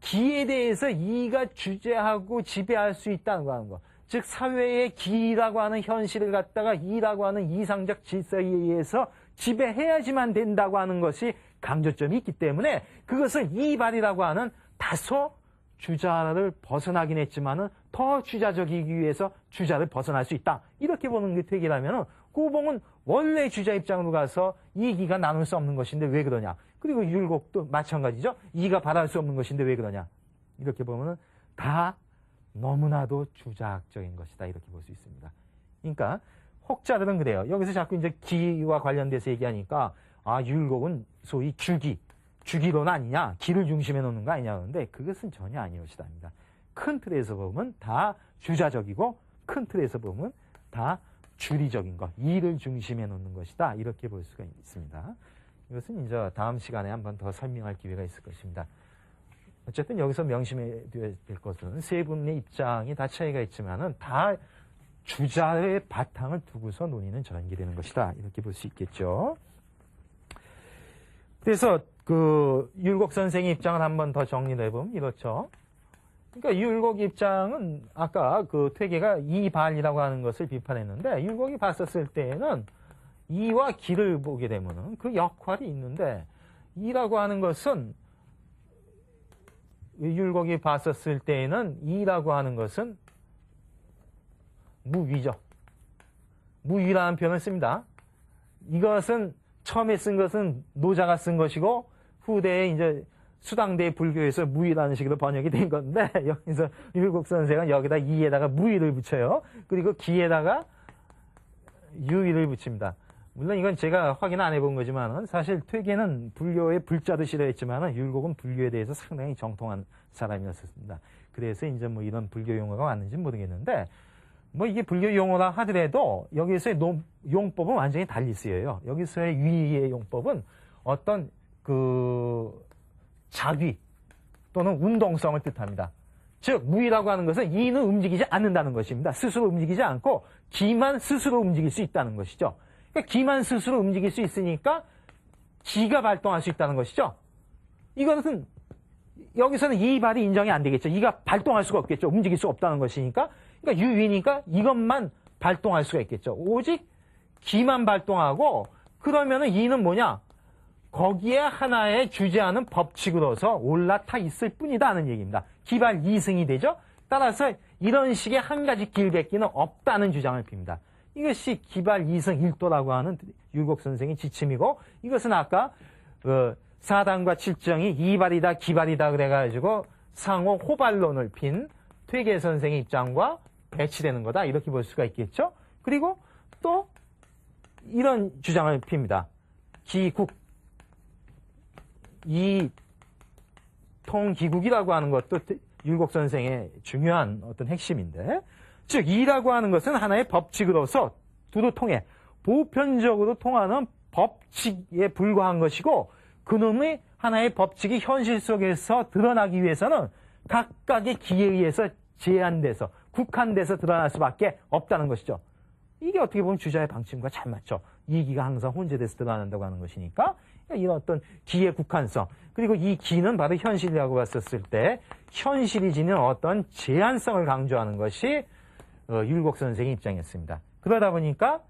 기에 대해서 이가 주재하고 지배할 수 있다는 거 하는 거. 즉 사회의 기라고 하는 현실을 갖다가 이라고 하는 이상적 질서에 의해서 지배해야지만 된다고 하는 것이 강조점이 있기 때문에 그것을 이발이라고 하는 다소 주자를 벗어나긴 했지만은 더 주자적이기 위해서 주자를 벗어날 수 있다. 이렇게 보는 게 퇴계라면은 고봉은 원래 주자 입장으로 가서 이기가 나눌 수 없는 것인데 왜 그러냐. 그리고 율곡도 마찬가지죠. 이가 바랄 수 없는 것인데 왜 그러냐. 이렇게 보면은 다 너무나도 주자학적인 것이다. 이렇게 볼 수 있습니다. 그러니까 혹자들은 그래요. 여기서 자꾸 이제 기와 관련돼서 얘기하니까 율곡은 소위 주기론 아니냐, 기를 중심에 놓는 거 아니냐 하는데 그것은 전혀 아니었습니다. 큰 틀에서 보면 다 주자적이고 큰 틀에서 보면 다 주리적인 것, 이를 중심에 놓는 것이다. 이렇게 볼 수가 있습니다. 이것은 이제 다음 시간에 한번 더 설명할 기회가 있을 것입니다. 어쨌든 여기서 명심해야 될 것은 세 분의 입장이 다 차이가 있지만은 다 주자의 바탕을 두고서 논의는 전개되는 것이다. 이렇게 볼 수 있겠죠. 그래서 그 율곡 선생의 입장을 한번 더 정리를 해보면 이렇죠. 그러니까 율곡 입장은 아까 그 퇴계가 이발이라고 하는 것을 비판했는데 율곡이 봤었을 때에는 이와 기를 보게 되면은 그 역할이 있는데 이라고 하는 것은 율곡이 봤었을 때에는 이라고 하는 것은 무위죠. 무위라는 표현을 씁니다. 이것은 처음에 쓴 것은 노자가 쓴 것이고 후대에 이제 수당대 불교에서 무의라는 식으로 번역이 된 건데 여기서 율곡 선생은 여기다 이에다가 무의를 붙여요. 그리고 기에다가 유의를 붙입니다. 물론 이건 제가 확인 안 해본 거지만은 사실 퇴계는 불교의 불자도 싫어했지만은 율곡은 불교에 대해서 상당히 정통한 사람이었습니다. 그래서 이제 뭐 이런 불교 용어가 왔는지 모르겠는데 뭐 이게 불교 용어라 하더라도 여기서의 용법은 완전히 달리 쓰여요. 여기서의 위의 용법은 어떤 그 자귀 또는 운동성을 뜻합니다. 즉 무의라고 하는 것은 이는 움직이지 않는다는 것입니다. 스스로 움직이지 않고 기만 스스로 움직일 수 있다는 것이죠. 그러니까 기만 스스로 움직일 수 있으니까 기가 발동할 수 있다는 것이죠. 이것은 여기서는 이 발이 인정이 안 되겠죠. 이가 발동할 수가 없겠죠. 움직일 수 없다는 것이니까. 그러니까 유위니까 이것만 발동할 수가 있겠죠. 오직 기만 발동하고 그러면은 이는 뭐냐? 거기에 하나의 주재하는 법칙으로서 올라타 있을 뿐이다 하는 얘기입니다. 기발 이승이 되죠. 따라서 이런 식의 한 가지 길밖에는 없다는 주장을 핍니다. 이것이 기발 이승 일도라고 하는 율곡 선생의 지침이고 이것은 아까 4단과 7정이 이발이다 기발이다 그래가지고 상호 호발론을 핀 퇴계 선생의 입장과 배치되는 거다 이렇게 볼 수가 있겠죠. 그리고 또 이런 주장을 핍니다. 기국 이 통기국이라고 하는 것도 율곡 선생의 중요한 어떤 핵심인데 즉 이라고 하는 것은 하나의 법칙으로서 두루 통해 보편적으로 통하는 법칙에 불과한 것이고 그놈의 하나의 법칙이 현실 속에서 드러나기 위해서는 각각의 기에 의해서 제한돼서 국한돼서 드러날 수밖에 없다는 것이죠. 이게 어떻게 보면 주자의 방침과 잘 맞죠. 이 기가 항상 혼재돼서 드러난다고 하는 것이니까 이런 어떤 기의 국한성 그리고 이 기는 바로 현실이라고 봤었을 때 현실이 지닌 어떤 제한성을 강조하는 것이 율곡 선생의 입장이었습니다. 그러다 보니까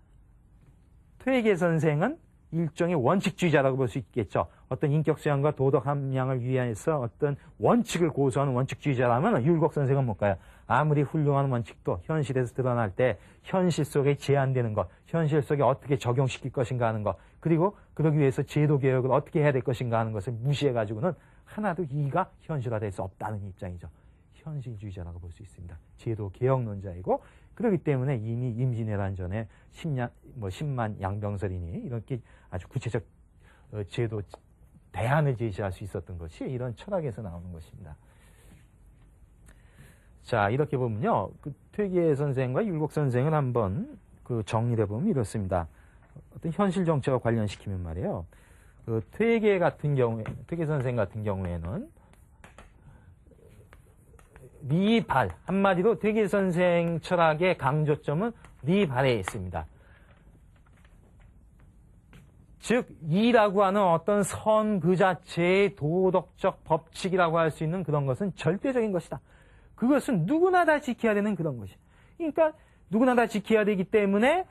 퇴계 선생은 일종의 원칙주의자라고 볼 수 있겠죠. 어떤 인격 수양과 도덕 함양을 위해서 어떤 원칙을 고수하는 원칙주의자라면 율곡 선생은 뭘까요? 아무리 훌륭한 원칙도 현실에서 드러날 때 현실 속에 제한되는 것, 현실 속에 어떻게 적용시킬 것인가 하는 것, 그리고 그러기 위해서 제도 개혁을 어떻게 해야 될 것인가 하는 것을 무시해가지고는 하나도 이가 현실화될 수 없다는 입장이죠. 현실주의자라고 볼 수 있습니다. 제도 개혁론자이고 그렇기 때문에 이미 임진왜란전에 10만 양병설이니 이렇게 아주 구체적 제도 대안을 제시할 수 있었던 것이 이런 철학에서 나오는 것입니다. 자, 이렇게 보면요. 그 퇴계 선생과 율곡 선생을 한번 그 정리해 보면 이렇습니다. 어떤 현실 정치와 관련시키면 말이에요. 그 퇴계 선생 같은 경우에는 리발, 한마디로 퇴계 선생 철학의 강조점은 리발에 있습니다. 즉, 이라고 하는 어떤 선 그 자체의 도덕적 법칙이라고 할 수 있는 그런 것은 절대적인 것이다. 그것은 누구나 다 지켜야 되는 그런 것이에요. 그러니까 누구나 다 지켜야 되기 때문에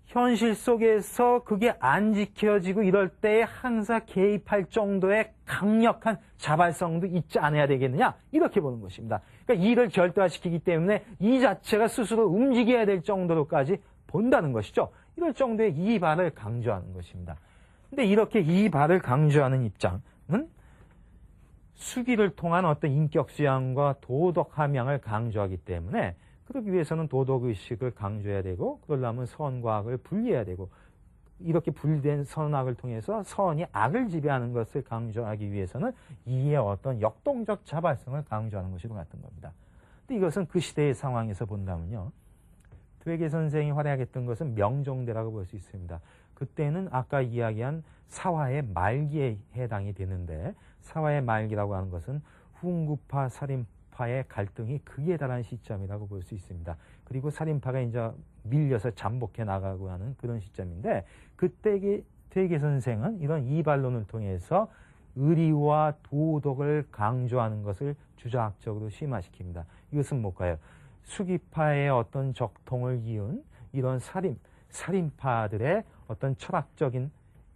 현실 속에서 그게 안 지켜지고 이럴 때 항상 개입할 정도의 강력한 자발성도 있지 않아야 되겠느냐 이렇게 보는 것입니다. 그러니까 이를 절대화시키기 때문에 이 자체가 스스로 움직여야 될 정도로까지 본다는 것이죠. 이럴 정도의 이발을 강조하는 것입니다. 근데 이렇게 이발을 강조하는 입장은 수기를 통한 어떤 인격 수양과 도덕 함양을 강조하기 때문에 그러기 위해서는 도덕의식을 강조해야 되고 그러려면 선과 악을 분리해야 되고 이렇게 분리된 선악을 통해서 선이 악을 지배하는 것을 강조하기 위해서는 이의 어떤 역동적 자발성을 강조하는 것이 같은 겁니다. 근데 이것은 그 시대의 상황에서 본다면요. 퇴계 선생이 활약했던 것은 명종대라고 볼 수 있습니다. 그때는 아까 이야기한 사화의 말기에 해당이 되는데 사화의 말기라고 하는 것은 훈구파, 살인파의 갈등이 극에 달한 시점이라고 볼 수 있습니다. 그리고 살인파가 이제 밀려서 잠복해 나가고 하는 그런 시점인데 그때 퇴계 선생은 이런 이발론을 통해서 의리와 도덕을 강조하는 것을 주자학적으로 심화시킵니다. 이것은 뭘까요? 수기파의 어떤 적통을 이은 이런 살인파들의 어떤 철학적인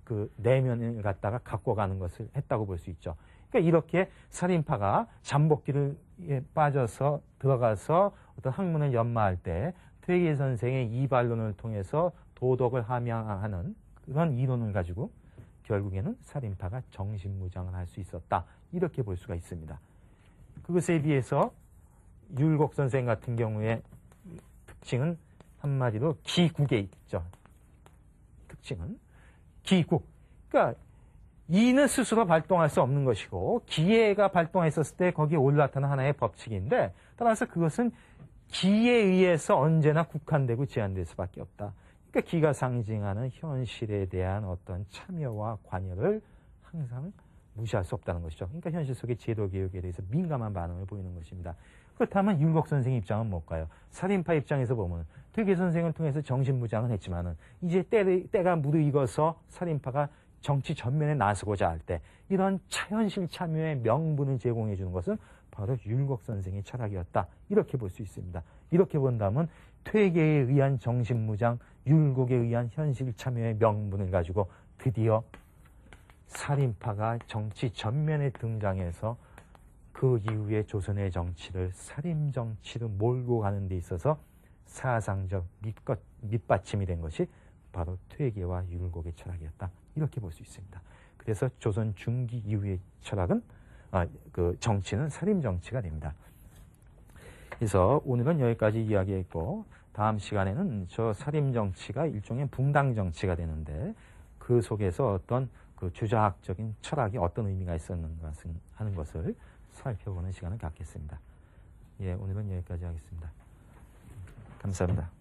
그 내면을 갖다가 갖고 가는 것을 했다고 볼 수 있죠. 그러니까 이렇게 살인파가 잠복기를 빠져서 들어가서 어떤 학문을 연마할 때 퇴계 선생의 이발론을 통해서 도덕을 함양하는 그런 이론을 가지고 결국에는 살인파가 정신무장을 할 수 있었다. 이렇게 볼 수가 있습니다. 그것에 비해서 율곡 선생 같은 경우에 특징은 한마디로 기국에 있죠. 특징은 기국. 그러니까 이는 스스로 발동할 수 없는 것이고 기회가 발동했었을 때 거기에 올라타는 하나의 법칙인데 따라서 그것은 기에 의해서 언제나 국한되고 제한될 수밖에 없다. 그러니까 기가 상징하는 현실에 대한 어떤 참여와 관여를 항상 무시할 수 없다는 것이죠. 그러니까 현실 속의 제도개혁에 대해서 민감한 반응을 보이는 것입니다. 그렇다면 율곡 선생 입장은 뭘까요? 살인파 입장에서 보면 퇴계 선생을 통해서 정신무장은 했지만은 이제 때가 무르익어서 살인파가 정치 전면에 나서고자 할 때 이런 차현실 참여의 명분을 제공해 주는 것은 바로 율곡 선생의 철학이었다. 이렇게 볼 수 있습니다. 이렇게 본다면 퇴계에 의한 정신무장, 율곡에 의한 현실 참여의 명분을 가지고 드디어 살인파가 정치 전면에 등장해서 그 이후에 조선의 정치를 살인정치로 몰고 가는 데 있어서 사상적 밑받침이 된 것이 바로 퇴계와 율곡의 철학이었다. 이렇게 볼 수 있습니다. 그래서 조선 중기 이후의 철학은 그 정치는 살인정치가 됩니다. 그래서 오늘은 여기까지 이야기했고 다음 시간에는 저 살인정치가 일종의 붕당정치가 되는데 그 속에서 어떤 그 주자학적인 철학이 어떤 의미가 있었는가 하는 것을 살펴보는 시간을 갖겠습니다. 예, 오늘은 여기까지 하겠습니다. 감사합니다.